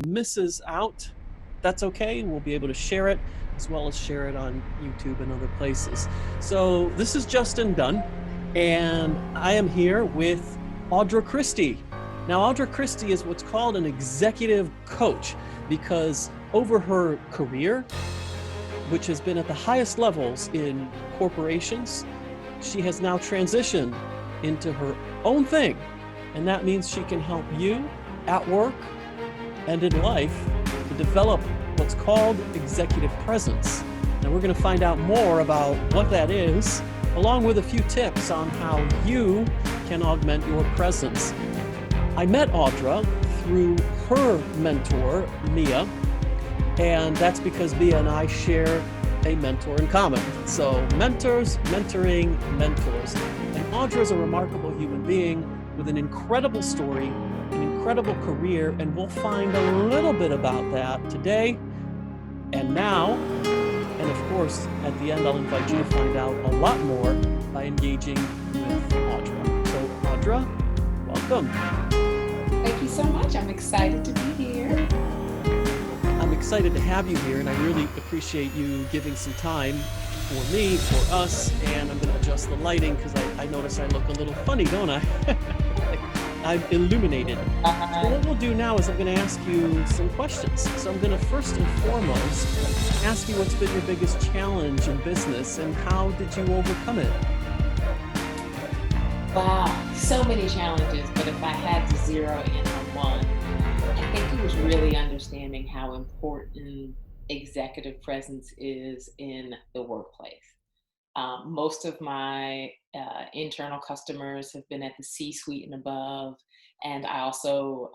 misses out, that's okay. We'll be able to share it as well as share it on YouTube and other places. So this is Justin Dunn, and I am here with Audra Christie. Now, Audra Christie is what's called an executive coach because over her career, which has been at the highest levels in corporations, she has now transitioned into her own thing. And that means she can help you at work and in life to develop what's called executive presence. Now we're going to find out more about what that is, along with a few tips on how you can augment your presence. I met Audra through her mentor, Mia, and that's because Mia and I share a mentor in common. So mentors, mentoring, mentors. And Audra is a remarkable human being with an incredible story, an incredible career, and we'll find a little bit about that today and now. And of course, at the end, I'll invite you to find out a lot more by engaging with Audra. So Audra, welcome. Thank you so much. I'm excited to be here. I'm excited to have you here, and I really appreciate you giving some time for me, for us, and I'm going to adjust the lighting because I notice I look a little funny, don't I? I'm illuminated. So what we'll do now is I'm going to ask you some questions. So I'm going to first and foremost ask you what's been your biggest challenge in business and how did you overcome it? Wow, so many challenges, but if I had to zero in on one, I think it was really understanding how important executive presence is in the workplace. Most of my internal customers have been at the C-suite and above, and I also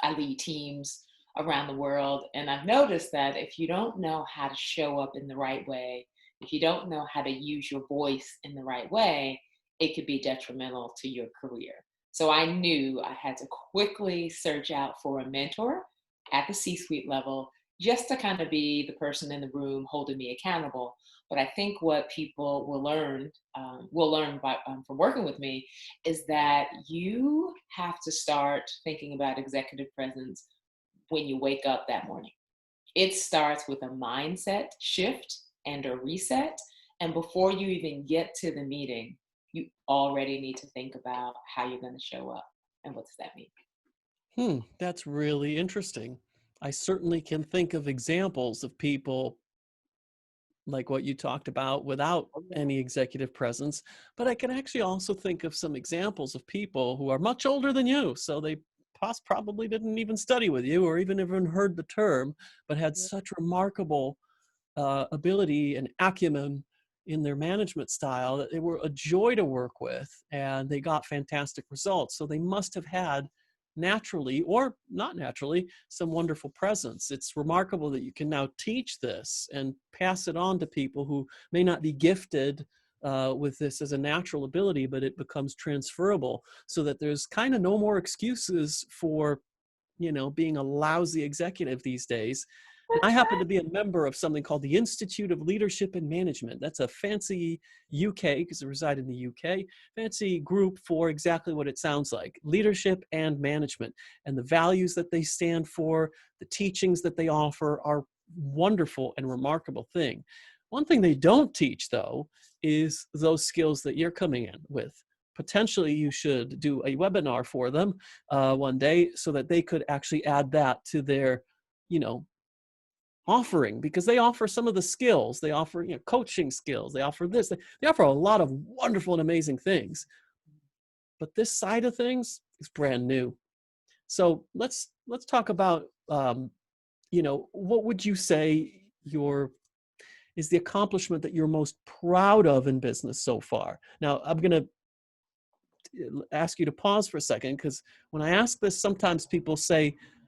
I lead teams around the world. And I've noticed that if you don't know how to show up in the right way, if you don't know how to use your voice in the right way, it could be detrimental to your career. So I knew I had to quickly search out for a mentor at the C-suite level just to kind of be the person in the room holding me accountable. But I think what people will learn from working with me is that you have to start thinking about executive presence when you wake up that morning. It starts with a mindset shift and a reset. And before you even get to the meeting, you already need to think about how you're going to show up and what does that mean. That's really interesting. I certainly can think of examples of people like what you talked about without any executive presence, but I can actually also think of some examples of people who are much older than you. So they probably didn't even study with you or even heard the term, but had such remarkable ability and acumen in their management style that they were a joy to work with and they got fantastic results. So they must have had naturally or not naturally some wonderful presence. It's remarkable that you can now teach this and pass it on to people who may not be gifted with this as a natural ability, but it becomes transferable so that there's kind of no more excuses for being a lousy executive these days. And I happen to be a member of something called the Institute of Leadership and Management. That's a fancy UK, because I reside in the UK, fancy group for exactly what it sounds like, leadership and management. And the values that they stand for, the teachings that they offer are wonderful and remarkable thing. One thing they don't teach, though, is those skills that you're coming in with. Potentially, you should do a webinar for them one day so that they could actually add that to their, offering, because they offer some of the skills. They offer, coaching skills. They offer this. They offer a lot of wonderful and amazing things. But this side of things is brand new. So let's talk about, what would you say is the accomplishment that you're most proud of in business so far? Now, I'm going to ask you to pause for a second, because when I ask this, sometimes people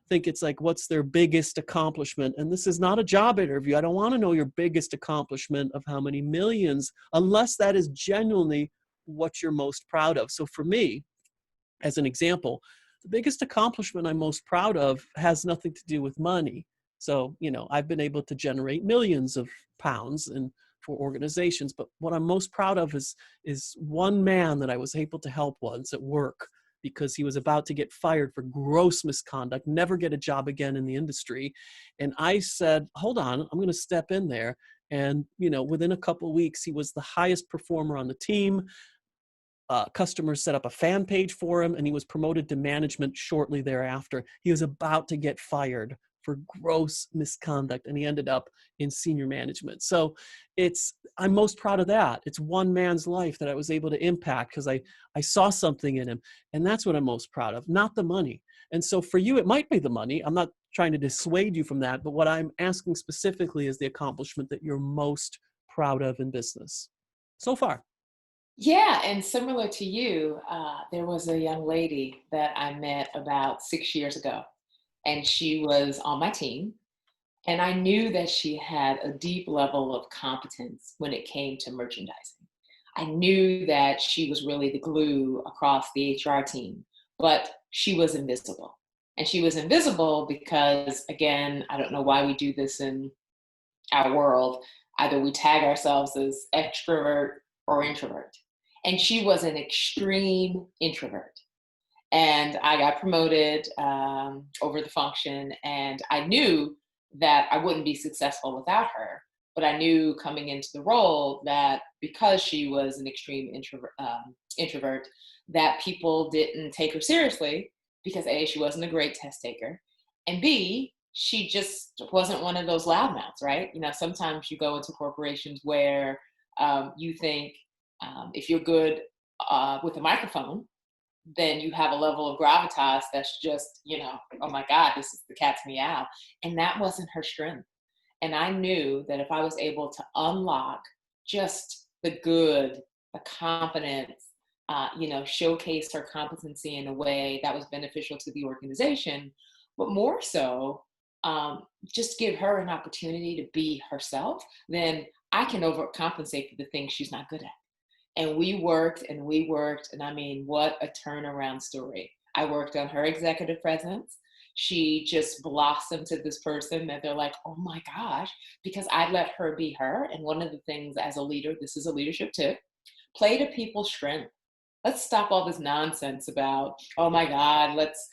think it's like, what's their biggest accomplishment? And this is not a job interview. I don't want to know your biggest accomplishment of how many millions, unless that is genuinely what you're most proud of. So for me, as an example, the biggest accomplishment I'm most proud of has nothing to do with money. So, I've been able to generate millions of pounds for organizations, but what I'm most proud of is one man that I was able to help once at work because he was about to get fired for gross misconduct, never get a job again in the industry. And I said, hold on, I'm going to step in there. And, within a couple of weeks, he was the highest performer on the team. Customers set up a fan page for him, and he was promoted to management shortly thereafter. He was about to get fired for gross misconduct, and he ended up in senior management. So I'm most proud of that. It's one man's life that I was able to impact because I saw something in him, and that's what I'm most proud of, not the money. And so for you, it might be the money. I'm not trying to dissuade you from that, but what I'm asking specifically is the accomplishment that you're most proud of in business so far. Yeah, and similar to you, there was a young lady that I met about 6 years ago, and she was on my team. And I knew that she had a deep level of competence when it came to merchandising. I knew that she was really the glue across the HR team, but she was invisible. And she was invisible because, again, I don't know why we do this in our world. Either we tag ourselves as extrovert or introvert. And she was an extreme introvert. And I got promoted over the function, and I knew that I wouldn't be successful without her. But I knew coming into the role that because she was an extreme introvert, that people didn't take her seriously because A, she wasn't a great test taker, and B, she just wasn't one of those loudmouths, right? Sometimes you go into corporations where you think if you're good with a microphone, then you have a level of gravitas that's just, oh my God, this is the cat's meow. And that wasn't her strength. And I knew that if I was able to unlock just the good, the confidence, showcase her competency in a way that was beneficial to the organization, but more so, just give her an opportunity to be herself, then I can overcompensate for the things she's not good at. And we worked and we worked. And I mean, what a turnaround story. I worked on her executive presence. She just blossomed to this person that they're like, oh my gosh, because I let her be her. And one of the things as a leader, this is a leadership tip, play to people's strength. Let's stop all this nonsense about, oh my God, let's,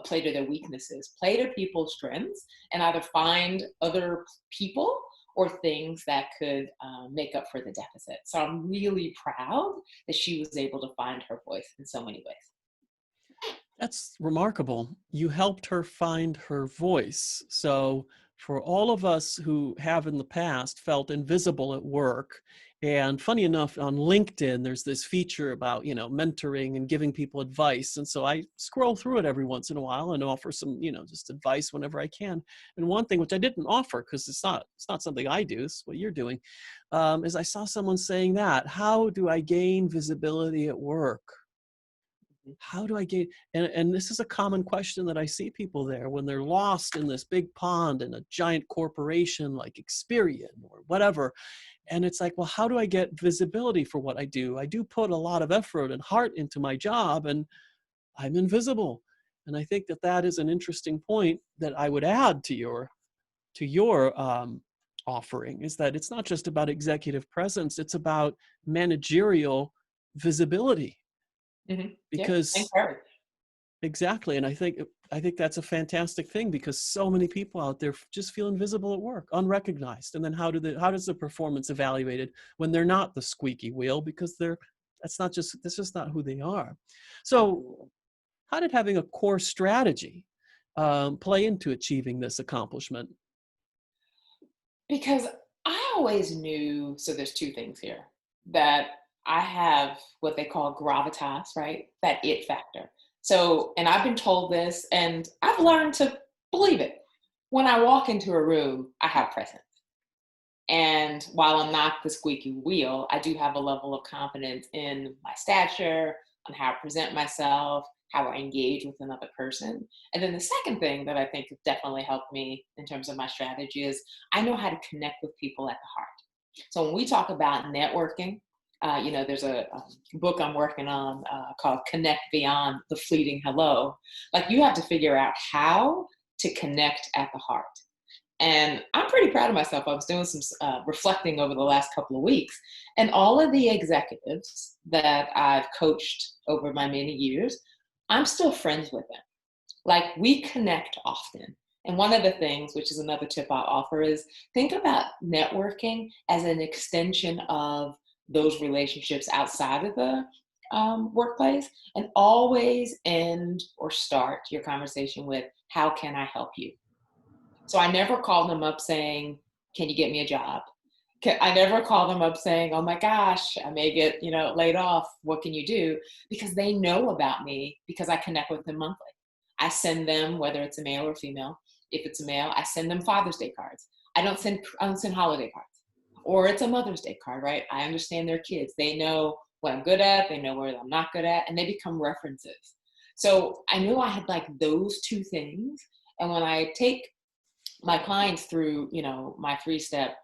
play to their weaknesses. Play to people's strengths and either find other people or things that could make up for the deficit. So I'm really proud that she was able to find her voice in so many ways. That's remarkable. You helped her find her voice. So for all of us who have in the past felt invisible at work, and funny enough, on LinkedIn, there's this feature about, mentoring and giving people advice. And so I scroll through it every once in a while and offer some, just advice whenever I can. And one thing which I didn't offer, because it's not something I do, it's what you're doing, is I saw someone saying that, how do I gain visibility at work? How do I gain? And this is a common question that I see people there when they're lost in this big pond in a giant corporation like Experian or whatever. And it's like, well, how do I get visibility for what I do? I do put a lot of effort and heart into my job, and I'm invisible. And I think that is an interesting point that I would add to your offering, is that it's not just about executive presence, it's about managerial visibility. Mm-hmm. Yeah, Because encourage. exactly. And I think that's a fantastic thing, because so many people out there just feel invisible at work, unrecognized. And then how does the performance evaluated when they're not the squeaky wheel, because that's just not who they are. So how did having a core strategy play into achieving this accomplishment? Because I always knew, so there's two things here, that I have what they call gravitas, right? That it factor. So, and I've been told this and I've learned to believe it. When I walk into a room, I have presence. And while I'm not the squeaky wheel, I do have a level of confidence in my stature, on how I present myself, how I engage with another person. And then the second thing that I think has definitely helped me in terms of my strategy is I know how to connect with people at the heart. So when we talk about networking, there's a book I'm working on called Connect Beyond the Fleeting Hello. Like, you have to figure out how to connect at the heart. And I'm pretty proud of myself. I was doing some reflecting over the last couple of weeks, and all of the executives that I've coached over my many years, I'm still friends with them. Like, we connect often. And one of the things, which is another tip I'll offer, is think about networking as an extension of those relationships outside of the workplace, and always end or start your conversation with, how can I help you? So I never call them up saying, can you get me a job? I never call them up saying, oh my gosh, I may get, laid off. What can you do? Because they know about me because I connect with them monthly. I send them, whether it's a male or female. If it's a male, I send them Father's Day cards. I don't send holiday cards. Or it's a Mother's Day card, right? I understand their kids. They know what I'm good at, they know what I'm not good at, and they become references. So I knew I had like those two things. And when I take my clients through, my 3-step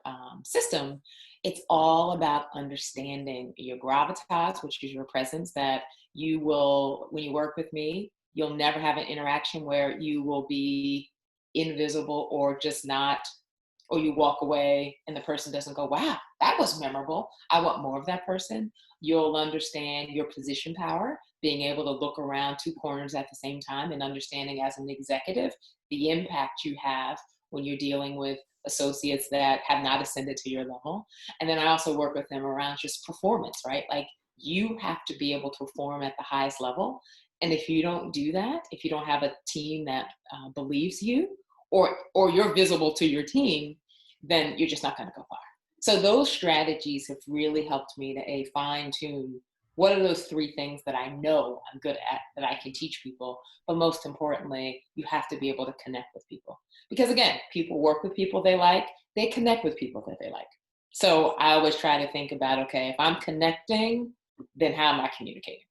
system, it's all about understanding your gravitas, which is your presence, that you will, when you work with me, you'll never have an interaction where you will be invisible or just not, or you walk away and the person doesn't go, wow, that was memorable, I want more of that person. You'll understand your position power, being able to look around 2 corners at the same time, and understanding as an executive the impact you have when you're dealing with associates that have not ascended to your level. And then I also work with them around just performance, right? Like, you have to be able to perform at the highest level. And if you don't do that, if you don't have a team that believes you, or you're visible to your team, then you're just not going to go far. So those strategies have really helped me to fine tune what are those 3 things that I know I'm good at, that I can teach people. But most importantly, you have to be able to connect with people. Because again, people work with people they like, they connect with people that they like. So I always try to think about, okay, if I'm connecting, then how am I communicating?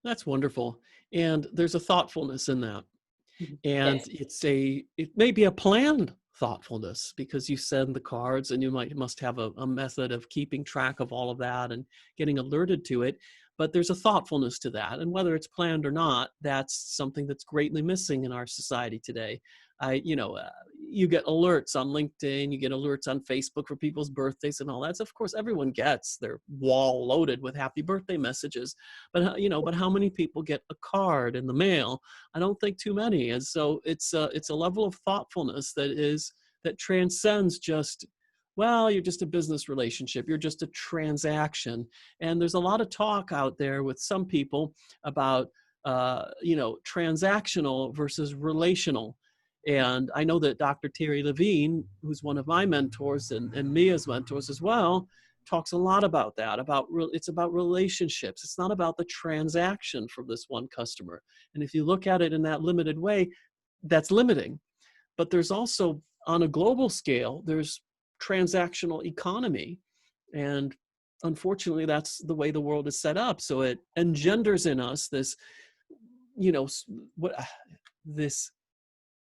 That's wonderful. And there's a thoughtfulness in that. And Yes. it may be a planned thoughtfulness, because you send the cards and you must have a method of keeping track of all of that and getting alerted to it. But there's a thoughtfulness to that. And whether it's planned or not, that's something that's greatly missing in our society today. You get alerts on LinkedIn, you get alerts on Facebook for people's birthdays and all that. So of course, everyone gets their wall loaded with happy birthday messages. But how many people get a card in the mail? I don't think too many. And so it's a level of thoughtfulness that transcends just, well, you're just a business relationship, you're just a transaction. And there's a lot of talk out there with some people about transactional versus relational. And I know that Dr. Terry Levine, who's one of my mentors and Mia's mentors as well, talks a lot about that, it's about relationships. It's not about the transaction from this one customer. And if you look at it in that limited way, that's limiting. But there's also, on a global scale, there's transactional economy. And unfortunately, that's the way the world is set up. So it engenders in us this, this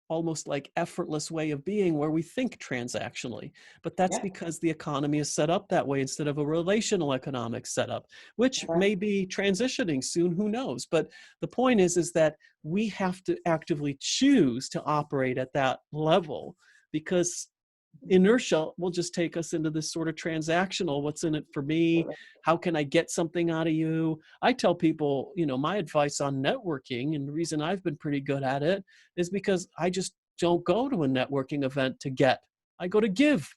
almost like effortless way of being where we think transactionally. But that's Yeah. because the economy is set up that way instead of a relational economic setup, which Right. may be transitioning soon, who knows? But the point is that we have to actively choose to operate at that level, because inertia will just take us into this sort of transactional, what's in it for me? How can I get something out of you? I tell people, my advice on networking, and the reason I've been pretty good at it is because I just don't go to a networking event to get. I go to give.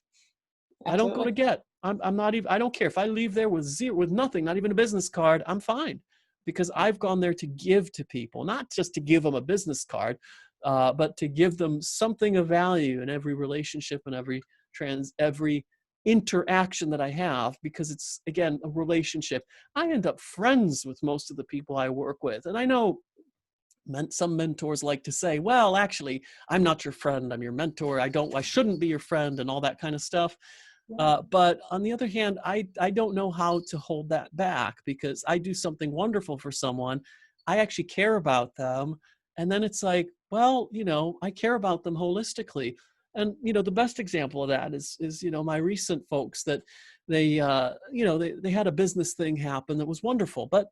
I don't go Absolutely. to get. I'm not even, I don't care if I leave there with zero, with nothing, not even a business card, I'm fine, because I've gone there to give to people, not just to give them a business card, but to give them something of value in every relationship and every interaction that I have, because it's, again, a relationship. I end up friends with most of the people I work with. And I know some mentors like to say, well, actually, I'm not your friend, I'm your mentor. I shouldn't be your friend, and all that kind of stuff. Yeah. But on the other hand, I don't know how to hold that back, because I do something wonderful for someone. I actually care about them. And then it's like, well, I care about them holistically. And, the best example of that is my recent folks that they had a business thing happen that was wonderful. But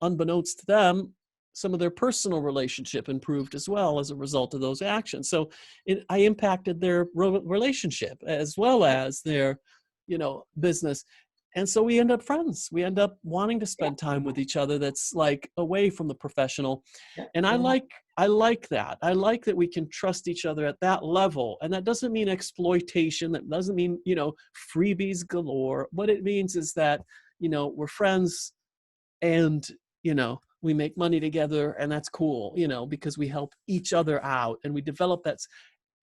unbeknownst to them, some of their personal relationship improved as well as a result of those actions. So I impacted their relationship as well as their, business. And so we end up friends. We end up wanting to Yeah. spend time with each other that's like away from the professional. Yeah. And I Yeah. like that. I like that we can trust each other at that level. And that doesn't mean exploitation. That doesn't mean, freebies galore. What it means is that, we're friends and, we make money together, and that's cool, because we help each other out and we develop that.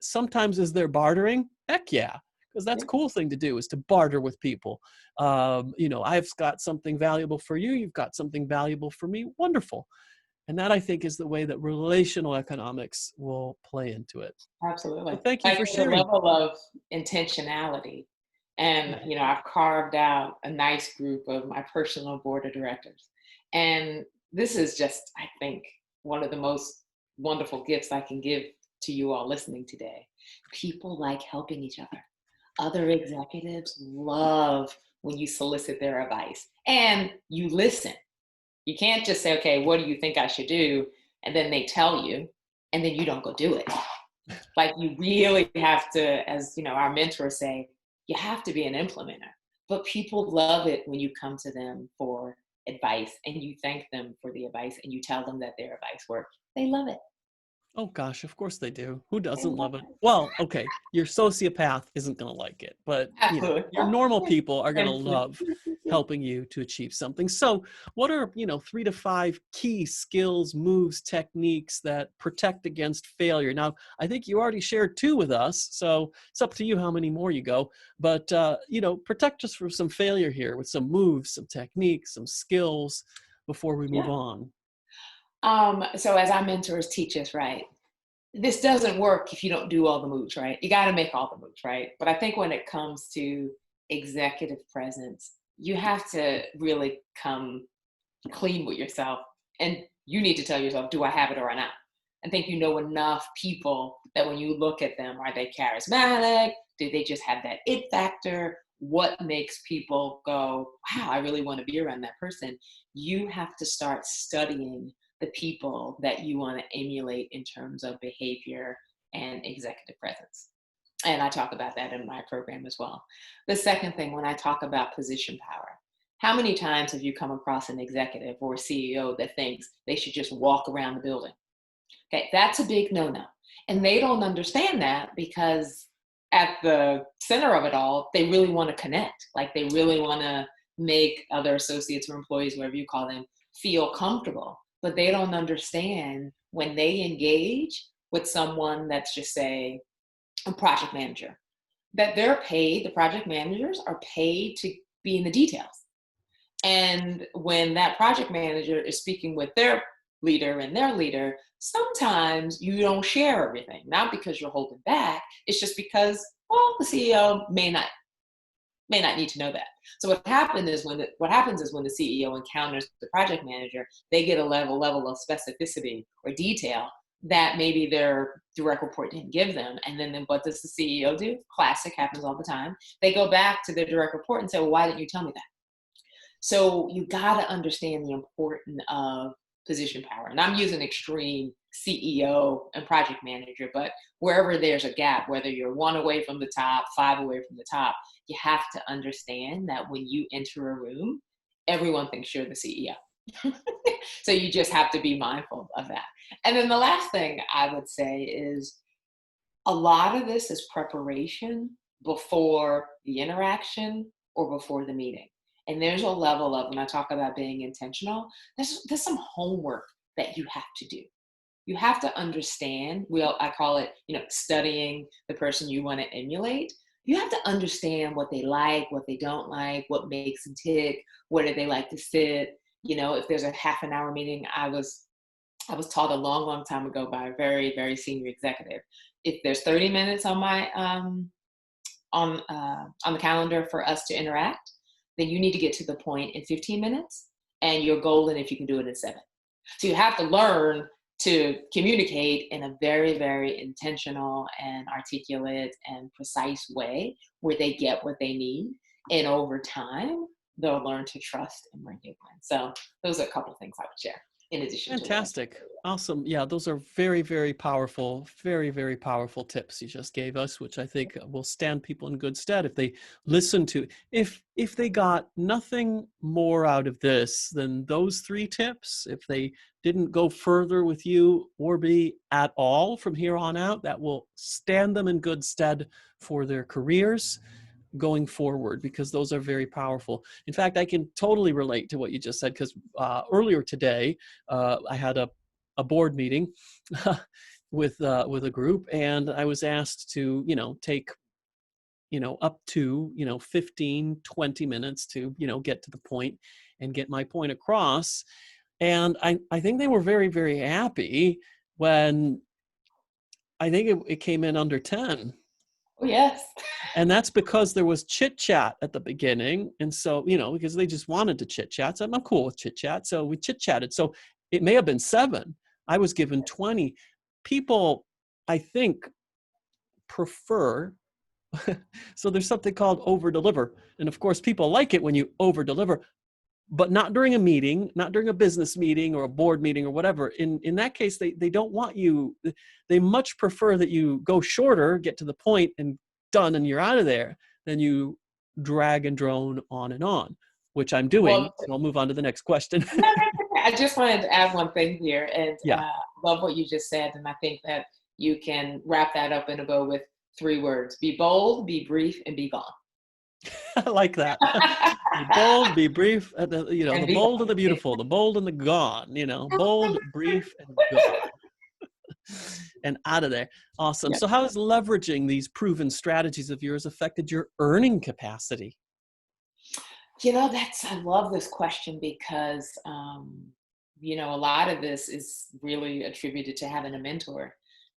Sometimes is there bartering? Heck yeah. Because that's a Yeah. cool thing to do, is to barter with people. I've got something valuable for you. You've got something valuable for me. Wonderful. And that, I think, is the way that relational economics will play into it. Absolutely. So thank you Like for there's a sharing. level of intentionality. And, Mhm. I've carved out a nice group of my personal board of directors. And this is just, I think, one of the most wonderful gifts I can give to you all listening today. People like helping each other. Other executives love when you solicit their advice and you listen. You can't just say, okay, what do you think I should do? And then they tell you, and then you don't go do it. Like you really have to, as our mentors say, you have to be an implementer. But people love it when you come to them for advice and you thank them for the advice and you tell them that their advice worked. They love it. Oh gosh, of course they do. Who They doesn't love love it? it. Well, okay, your sociopath isn't going to like it, but Absolutely. your normal people are going to And- love helping you to achieve something. So, what are, 3 to 5 key skills, moves, techniques that protect against failure? Now, I think you already shared 2 with us, so it's up to you how many more you go, but protect us from some failure here with some moves, some techniques, some skills before we move yeah. on. So as our mentors teach us, right? This doesn't work if you don't do all the moves, right? You got to make all the moves, right? But I think when it comes to executive presence, you have to really come clean with yourself. And you need to tell yourself, do I have it or not? I think you know enough people that when you look at them, are they charismatic? Do they just have that it factor? What makes people go, wow, I really want to be around that person? You have to start studying the people that you want to emulate in terms of behavior and executive presence. And I talk about that in my program as well. The second thing, when I talk about position power, how many times have you come across an executive or a CEO that thinks they should just walk around the building? Okay, that's a big no-no. And they don't understand that because at the center of it all, they really want to connect. Like they really want to make other associates or employees, whatever you call them, feel comfortable. But they don't understand when they engage with someone that's just say a project manager, that they're paid, the project managers are paid to be in the details. And when that project manager is speaking with their leader and their leader, sometimes you don't share everything, not because you're holding back. It's just because, well, the CEO may not need to know that. So what happens is when the CEO encounters the project manager, they get a level of specificity or detail that maybe their direct report didn't give them. And then what does the CEO do? Classic, happens all the time. They go back to their direct report and say, well, why didn't you tell me that? So you got to understand the importance of position power. And I'm using extreme CEO and project manager, but wherever there's a gap, whether you're 1 away from the top, 5 away from the top, you have to understand that when you enter a room, everyone thinks you're the CEO. So you just have to be mindful of that. And then the last thing I would say is a lot of this is preparation before the interaction or before the meeting. And there's a level of, when I talk about being intentional, there's some homework that you have to do. You have to understand, I call it, studying the person you want to emulate. You have to understand what they like, what they don't like, what makes them tick, where do they like to sit. If there's a half an hour meeting, I was taught a long, long time ago by a very, very senior executive. If there's 30 minutes on my on the calendar for us to interact, then you need to get to the point in 15 minutes, and you're golden if you can do it in 7. So you have to learn to communicate in a very, very intentional and articulate and precise way where they get what they need. And over time, they'll learn to trust and bring you in. So those are a couple of things I would share. in addition to what I do. Fantastic. Awesome. Yeah, those are very, very powerful, very, very powerful tips you just gave us, which I think will stand people in good stead if they listen to, if they got nothing more out of this than those three tips, if they didn't go further with you or be at all from here on out, that will stand them in good stead for their careers going forward, because those are very powerful. In fact, I can totally relate to what you just said, because earlier today I had a board meeting with a group, and I was asked to take up to 15-20 minutes to get to the point and get my point across. And I think they were very, very happy when I think it came in under 10. Oh, yes. And that's because there was chit chat at the beginning. And so, because they just wanted to chit chat. So I'm cool with chit chat. So we chit chatted. So it may have been 7. I was given 20. People, I think, prefer. So there's something called over deliver. And of course, people like it when you over deliver, but not during a meeting, not during a business meeting or a board meeting or whatever. In that case, they don't want you. They much prefer that you go shorter, get to the point, and done, and you're out of there, than you drag and drone on, which I'm doing. Well, So I'll move on to the next question. no, that's okay. I just wanted to add one thing here, and Yeah, love what you just said, and I think that you can wrap that up in a bow with 3 words: be bold, be brief, and be gone. I like that. Be bold, be brief, And the be bold and gone. the beautiful, the bold and the gone, bold, brief, and gone. And out of there. Awesome. Yeah. So how has leveraging these proven strategies of yours affected your earning capacity? I love this question because, a lot of this is really attributed to having a mentor.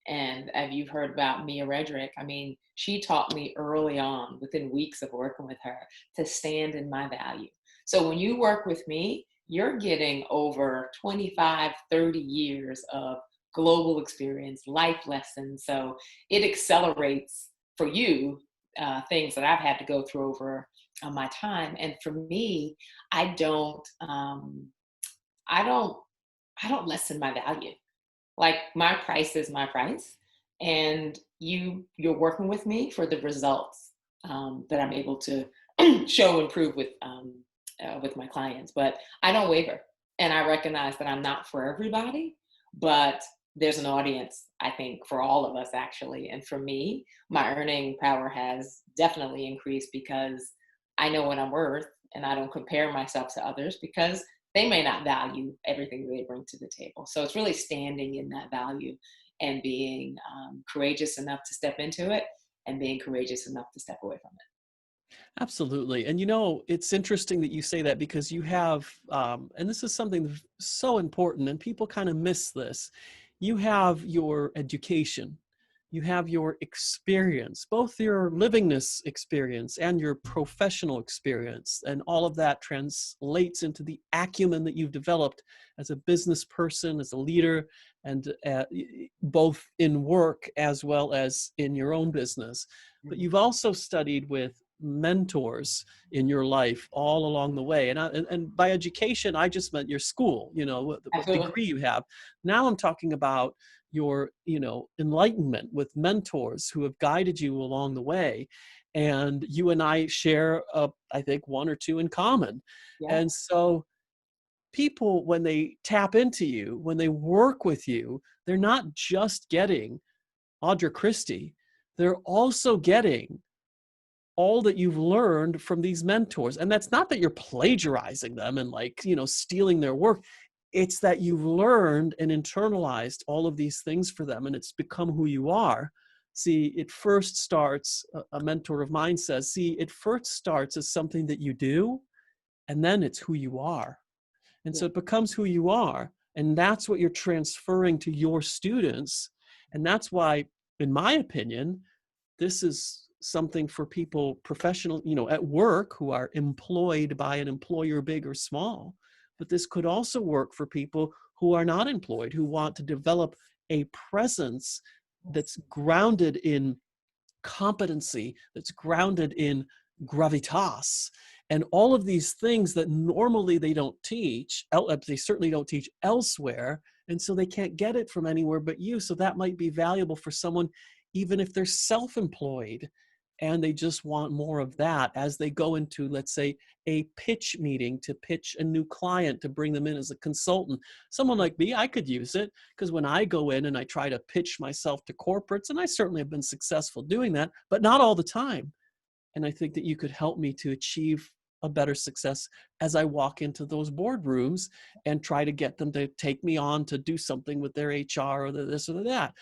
And have you heard about Mia Redrick? I mean, she taught me early on, within weeks of working with her, to stand in my value. So when you work with me, you're getting over 25, 30 years of global experience, life lessons. So it accelerates for you things that I've had to go through over my time. And for me, I don't, I don't, I don't lessen my value. Like, my price is my price, and you're working with me for the results that I'm able to show and prove with my clients. But I don't waver, and I recognize that I'm not for everybody, but there's an audience, I think, for all of us, actually. And for me, my earning power has definitely increased because I know what I'm worth, and I don't compare myself to others because they may not value everything they bring to the table. So it's really standing in that value and being courageous enough to step into it, and being courageous enough to step away from it. Absolutely. And it's interesting that you say that, because you have, and this is something that's so important, and people kind of miss this. You have your education, you have your experience, both your livingness experience and your professional experience. And all of that translates into the acumen that you've developed as a business person, as a leader, and both in work as well as in your own business. But Mhm. you've also studied with mentors in your life all along the way. And by education, I just meant your school, what Absolutely. degree you have. Now I'm talking about your, enlightenment with mentors who have guided you along the way. And you and I share, I think, 1 or 2 in common. Yeah. And so people, when they tap into you, when they work with you, they're not just getting Audra Christie, they're also getting all that you've learned from these mentors. And that's not that you're plagiarizing them and stealing their work. It's that you've learned and internalized all of these things for them, and it's become who you are. See, it first starts, a mentor of mine says, it first starts as something that you do, and then it's who you are. And Yeah. so it becomes who you are. And that's what you're transferring to your students. And that's why, in my opinion, this is something for people professional, at work, who are employed by an employer, big or small. But this could also work for people who are not employed, who want to develop a presence Yes. that's grounded in competency, that's grounded in gravitas, And all of these things that normally they don't teach, they certainly don't teach elsewhere. And so they can't get it from anywhere but you. So that might be valuable for someone, even if they're self-employed and they just want more of that as they go into, let's say, a pitch meeting to pitch a new client to bring them in as a consultant. Someone like me, I could use it, because when I go in and I try to pitch myself to corporates, and I certainly have been successful doing that, but not all the time. And I think that you could help me to achieve a better success as I walk into those boardrooms and try to get them to take me on to do something with their HR or this or that.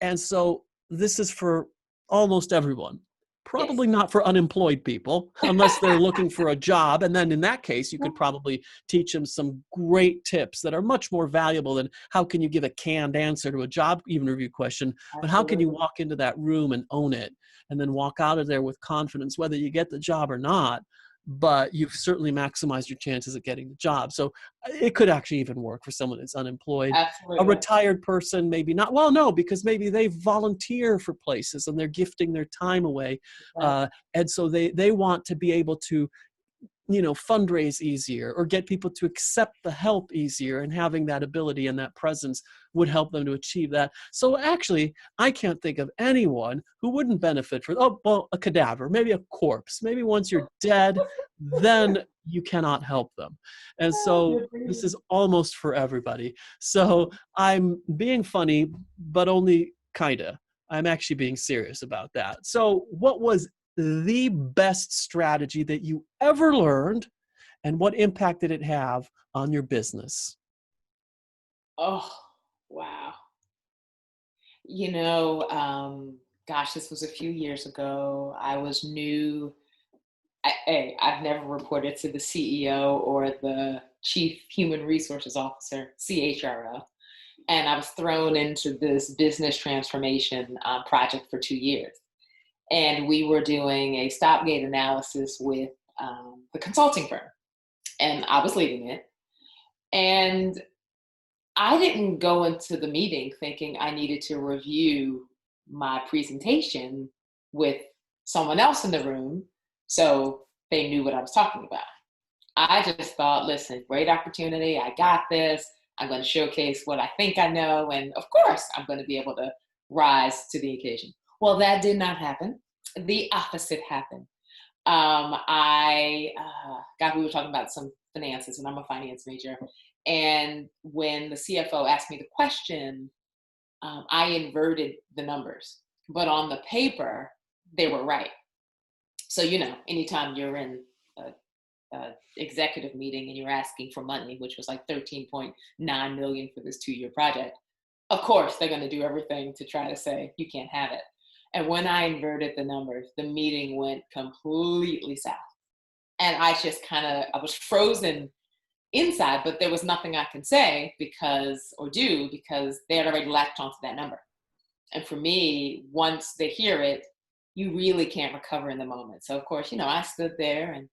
And so this is for almost everyone. Yes. Probably not for unemployed people, unless they're looking for a job. And then in that case, you could probably teach them some great tips that are much more valuable than how can you give a canned answer to a job interview question, but how can you Absolutely. walk into that room and own it and then walk out of there with confidence, whether you get the job or not, but you've certainly maximized your chances of getting the job. So it could actually even work for someone that's unemployed. A Absolutely. retired person, maybe not. Well, no, because maybe they volunteer for places and they're gifting their time away. Right. And so they want to be able to, fundraise easier or get people to accept the help easier, and having that ability and that presence would help them to achieve that. So actually, I can't think of anyone who wouldn't benefit from, oh, well, a cadaver, maybe a corpse, maybe once you're dead, then you cannot help them. And so You're this breathing. is almost for everybody. So I'm being funny, but only kinda. I'm actually being serious about that. So what was the best strategy that you ever learned, and what impact did it have on your business? Oh, wow. Gosh, this was a few years ago. I was new. I've never reported to the CEO or the Chief Human Resources Officer, CHRO. And I was thrown into this business transformation project for 2 years. And we were doing a stopgate analysis with the consulting firm, and I was leading it. And I didn't go into the meeting thinking I needed to review my presentation with someone else in the room so they knew what I was talking about. I just thought, listen, great opportunity. I got this. I'm going to showcase what I think I know. And of course, I'm going to be able to rise to the occasion. Well, that did not happen. The opposite happened. We were talking about some finances, and I'm a finance major. And when the CFO asked me the question, I inverted the numbers, but on the paper, they were right. So, anytime you're in a executive meeting and you're asking for money, which was like 13.9 million for this 2-year project, of course, they're going to do everything to try to say you can't have it. And when I inverted the numbers, the meeting went completely south. And I was frozen inside, but there was nothing I can say because they had already latched onto that number. And for me, once they hear it, you really can't recover in the moment. So of course, I stood there and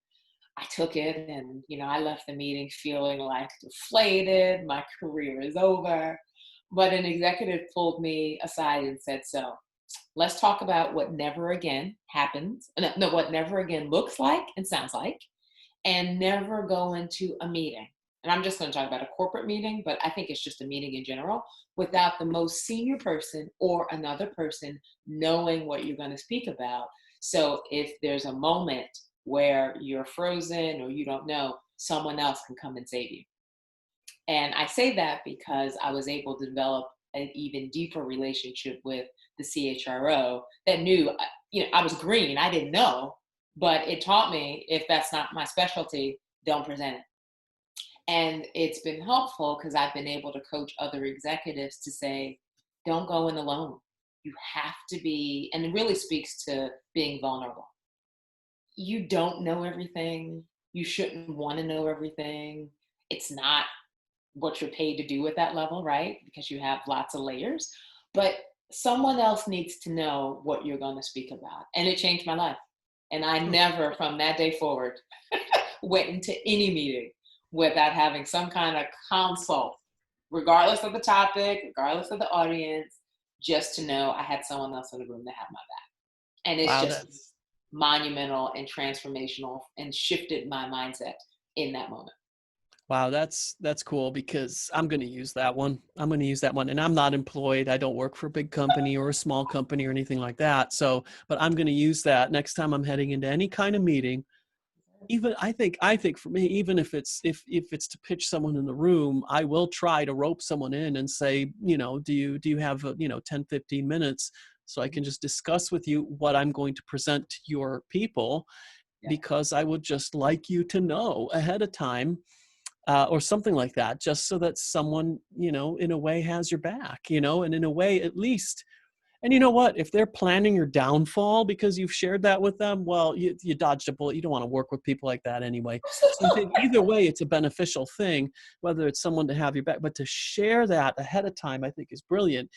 I took it, and I left the meeting feeling like deflated. My career is over. But an executive pulled me aside and said, "So, let's talk about what never again happens. No, what never again looks like and sounds like, and never go into a meeting." And I'm just going to talk about a corporate meeting, but I think it's just a meeting in general, without the most senior person or another person knowing what you're going to speak about. So if there's a moment where you're frozen or you don't know, someone else can come and save you. And I say that because I was able to develop an even deeper relationship with the CHRO that knew, I was green. I didn't know, but it taught me, if that's not my specialty, don't present it. And it's been helpful because I've been able to coach other executives to say, don't go in alone. You have to be, and it really speaks to being vulnerable. You don't know everything. You shouldn't want to know everything. It's not what you're paid to do at that level, right? Because you have lots of layers. But someone else needs to know what you're going to speak about. And it changed my life. And I never, from that day forward, went into any meeting without having some kind of consult, regardless of the topic, regardless of the audience, just to know I had someone else in the room to have my back. And it's Wow, just, that's monumental and transformational and shifted my mindset in that moment. Wow, that's cool because I'm going to use that one. I'm going to use that one. And I'm not employed. I don't work for a big company or a small company or anything like that. So, but I'm going to use that next time I'm heading into any kind of meeting. Even I think for me, even if it's to pitch someone in the room, I will try to rope someone in and say, do you have 10, 15 minutes so I can just discuss with you what I'm going to present to your people, Yeah. because I would just like you to know ahead of time, or something like that, just so that someone, in a way has your back, and in a way at least. And you know what? If they're planning your downfall because you've shared that with them, well, you dodged a bullet. You don't want to work with people like that anyway. So I think either way, it's a beneficial thing, whether it's someone to have your back, but to share that ahead of time, I think is brilliant,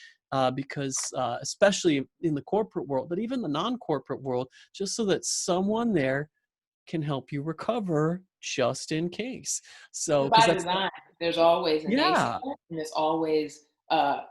because especially in the corporate world, but even the non-corporate world, just so that someone there can help you recover just in case. So, because By that's, design, there's always a naysayer yeah, and there's always a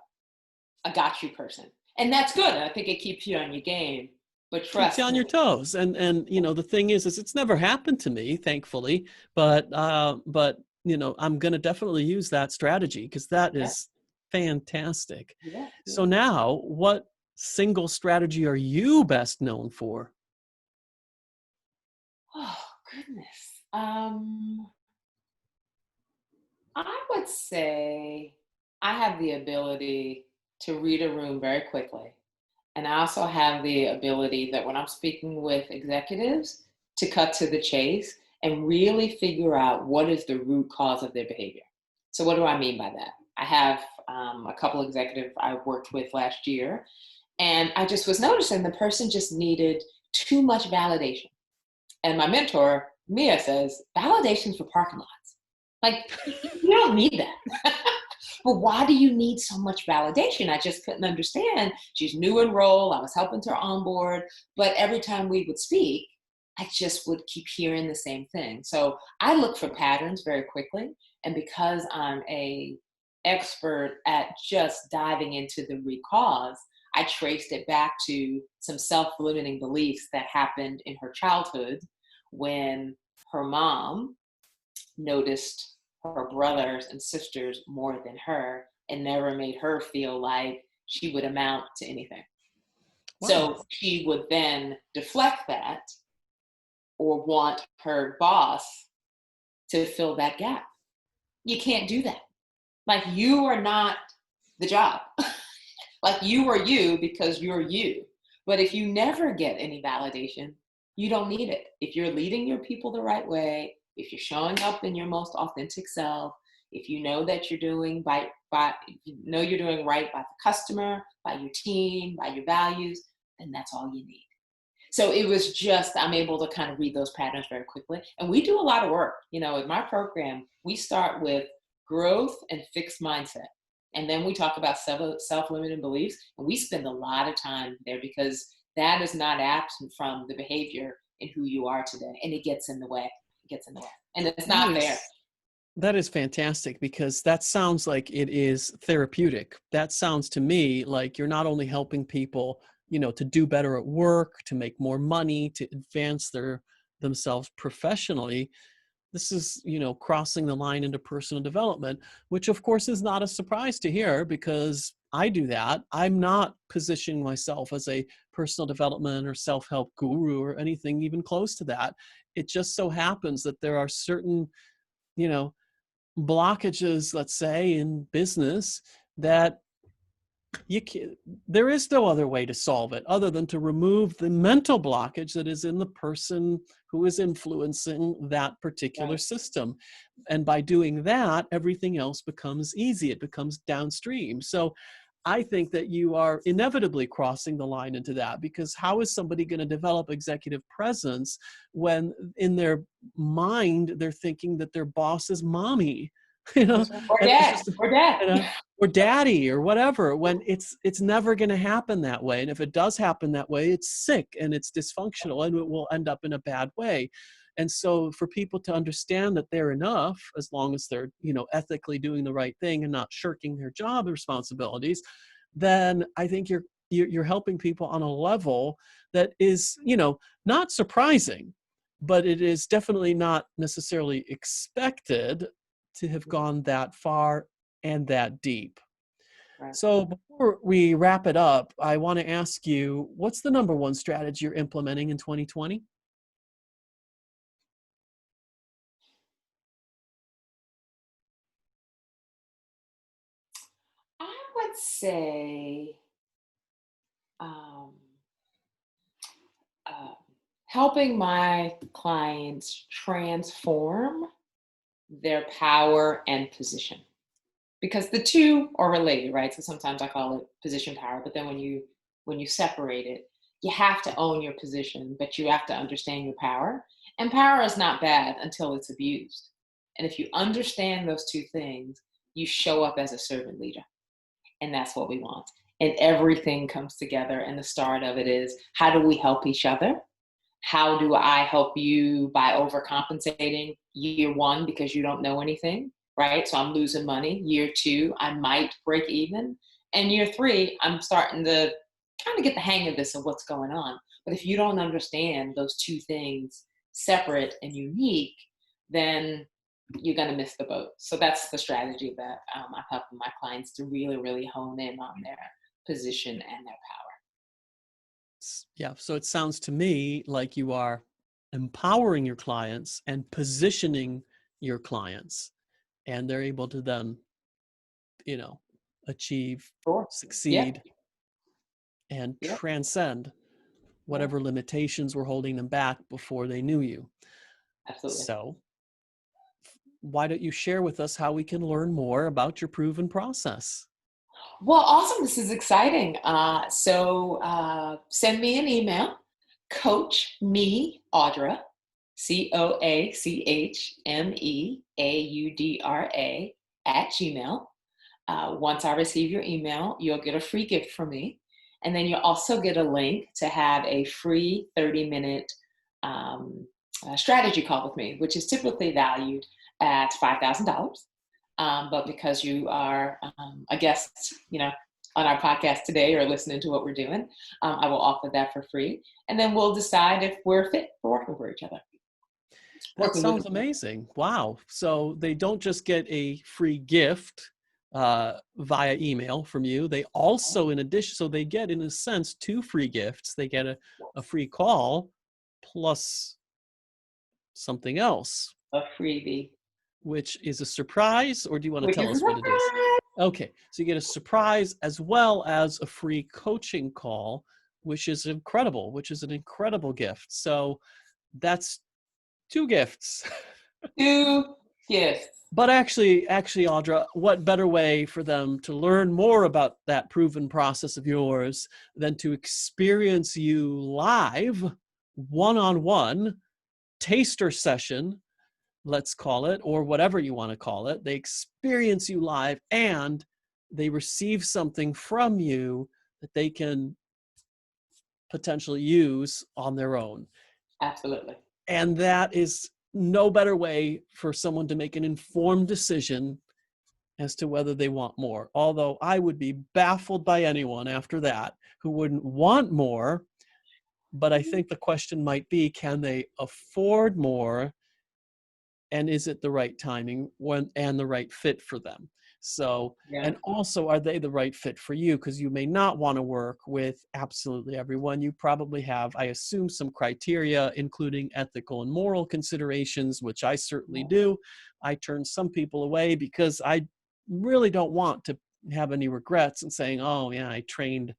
got you person. And that's good. I think it keeps you on your game. But keeps you trust on your me, toes. And the thing is it's never happened to me, thankfully, but I'm going to definitely use that strategy because that yeah, is fantastic. yeah, So yeah. now, what single strategy are you best known for? Oh goodness. I would say I have the ability to read a room very quickly. And I also have the ability that when I'm speaking with executives to cut to the chase and really figure out what is the root cause of their behavior. So, what do I mean by that? I have a couple executives I worked with last year, and I just was noticing the person just needed too much validation. And my mentor, Mia, says, validation for parking lots. Like, you don't need that. But why do you need so much validation? I just couldn't understand. She's new in role. I was helping her onboard. But every time we would speak, I just would keep hearing the same thing. So I look for patterns very quickly. And because I'm a expert at just diving into the root cause, I traced it back to some self-limiting beliefs that happened in her childhood when her mom noticed her brothers and sisters more than her and never made her feel like she would amount to anything. Wow. So she would then deflect that or want her boss to fill that gap. You can't do that. Like, you are not the job. Like, you are you because you're you. But if you never get any validation, you don't need it. If you're leading your people the right way, if you're showing up in your most authentic self, if you know that you're doing you're doing right by the customer, by your team, by your values, then that's all you need. So it was just, I'm able to kind of read those patterns very quickly. And we do a lot of work. In my program, we start with growth and fixed mindset. And then we talk about self-limiting beliefs. And we spend a lot of time there because that is not absent from the behavior in who you are today. And it gets in the way. It gets in the way. And it's That not fair. is that is fantastic because that sounds like it is therapeutic. That sounds to me like you're not only helping people, to do better at work, to make more money, to advance themselves professionally. This is, crossing the line into personal development, which of course is not a surprise to hear because I do that. I'm not positioning myself as a personal development or self-help guru or anything even close to that. It just so happens that there are certain, you know, blockages, let's say, in business that you can, there is no other way to solve it other than to remove the mental blockage that is in the person who is influencing that particular Right. system. And by doing that, everything else becomes easy. It becomes downstream. So I think that you are inevitably crossing the line into that, because how is somebody going to develop executive presence when in their mind they're thinking that their boss is mommy, you know, That's right. Or and it's dad. just, Or dad. you know, or daddy or whatever, when it's never going to happen that way. And if it does happen that way, it's sick and it's dysfunctional and it will end up in a bad way. And so for people to understand that they're enough, as long as they're, ethically doing the right thing and not shirking their job responsibilities, then I think you're you're helping people on a level that is, not surprising, but it is definitely not necessarily expected to have gone that far and that deep. Right. So before we wrap it up, I want to ask you, what's the number one strategy you're implementing in 2020? I would say um, uh, helping my clients transform their power and position, because the two are related, right? So sometimes I call it position power, but then when you separate it, you have to own your position, but you have to understand your power. And power is not bad until it's abused. And if you understand those two things, you show up as a servant leader. And that's what we want. And everything comes together. And the start of it is, how do we help each other? How do I help you by overcompensating year one because you don't know anything, right? So I'm losing money. Year two, I might break even. And year three, I'm starting to kind of get the hang of this of what's going on. But if you don't understand those two things separate and unique, then you're going to miss the boat. So that's the strategy that I'm helping my clients to really, really hone in on their position and their power. Yeah, so it sounds to me like you are empowering your clients and positioning your clients, and they're able to then, you know, achieve, Sure. Yep. succeed, and Yep. transcend Yeah. whatever limitations were holding them back before they knew you. Absolutely. So, why don't you share with us how we can learn more about your proven process? Well, awesome. This is exciting. So send me an email, coach me, Audra, CoachMeAudra @gmail. Once I receive your email, you'll get a free gift from me. And then you'll also get a link to have a free 30-minute strategy call with me, which is typically valued at $5,000. But because you are a guest, on our podcast today or listening to what we're doing, I will offer that for free. And then we'll decide if we're fit for working for each other. That Working with each sounds other. amazing. Wow. So they don't just get a free gift via email from you. They also, in addition, so they get, in a sense, two free gifts. They get a free call plus something else, A freebie. which is a surprise, or do you want to Which tell is a us what it is? surprise. Okay. So you get a surprise as well as a free coaching call, which is incredible, which is an incredible gift. So that's two gifts. Two gifts. But actually, Audra, what better way for them to learn more about that proven process of yours than to experience you live, one-on-one, taster session, let's call it, or whatever you want to call it. They experience you live and they receive something from you that they can potentially use on their own. Absolutely. And that is no better way for someone to make an informed decision as to whether they want more. Although I would be baffled by anyone after that who wouldn't want more. But I think the question might be, can they afford more? And is it the right timing and the right fit for them? So, Yeah. and also, are they the right fit for you? Because you may not want to work with absolutely everyone. You probably have, I assume, some criteria, including ethical and moral considerations, which I certainly do. I turn some people away because I really don't want to have any regrets and saying, oh, yeah, I trained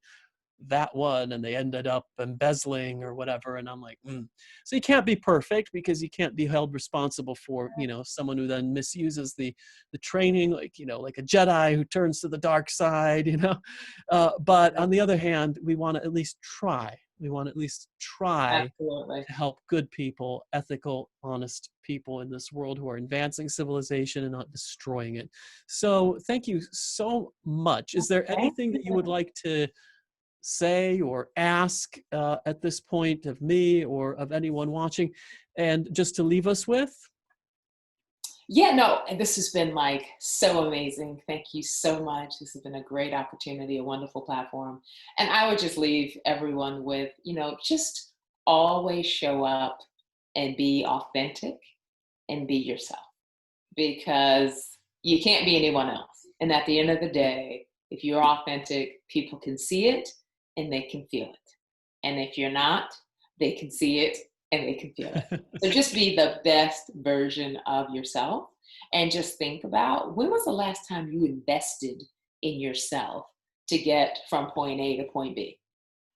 that one and they ended up embezzling or whatever, and I'm like, so you can't be perfect because you can't be held responsible for someone who then misuses the training, like like a Jedi who turns to the dark side. But on the other hand, we want to at least try Absolutely. to help good people, ethical, honest people in this world who are advancing civilization and not destroying it. So thank you so much. Is there Thank anything that you would you. like to say or ask at this point of me or of anyone watching? And just to leave us with? Yeah, no, and this has been like so amazing. Thank you so much. This has been a great opportunity, a wonderful platform. And I would just leave everyone with, just always show up and be authentic and be yourself, because you can't be anyone else. And at the end of the day, if you're authentic, people can see it and they can feel it. And if you're not, they can see it and they can feel it. So just be the best version of yourself, and just think about, when was the last time you invested in yourself to get from point A to point B?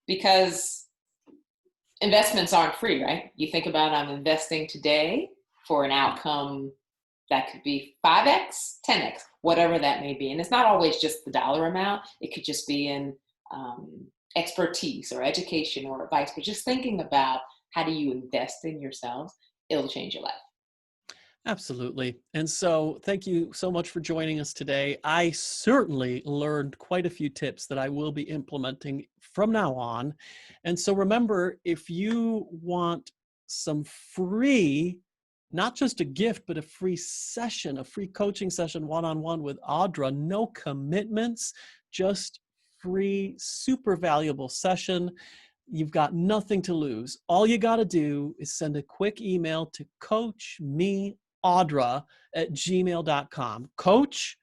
Because investments aren't free, right? You think about, I'm investing today for an outcome that could be 5x, 10x, whatever that may be. And it's not always just the dollar amount. It could just be in expertise or education or advice. But just thinking about, how do you invest in yourselves? It'll change your life. Absolutely. And so thank you so much for joining us today. I certainly learned quite a few tips that I will be implementing from now on. And so remember, if you want some free, not just a gift, but a free session, a free coaching session one-on-one with Audra, no commitments, just free, super valuable session. You've got nothing to lose. All you got to do is send a quick email to coachmeaudra@gmail.com. Coach,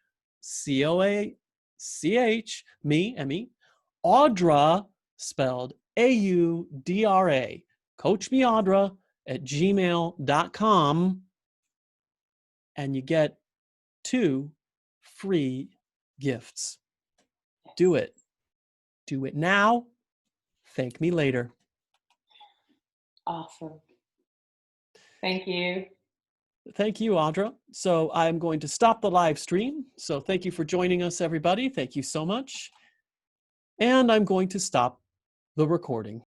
Coach, me, M-E, Audra, spelled A-U-D-R-A. Coachmeaudra@gmail.com. And you get 2 free gifts. Do it. Do it now. Thank me later. Awesome. Thank you. Thank you, Audra. So I'm going to stop the live stream. So thank you for joining us, everybody. Thank you so much. And I'm going to stop the recording.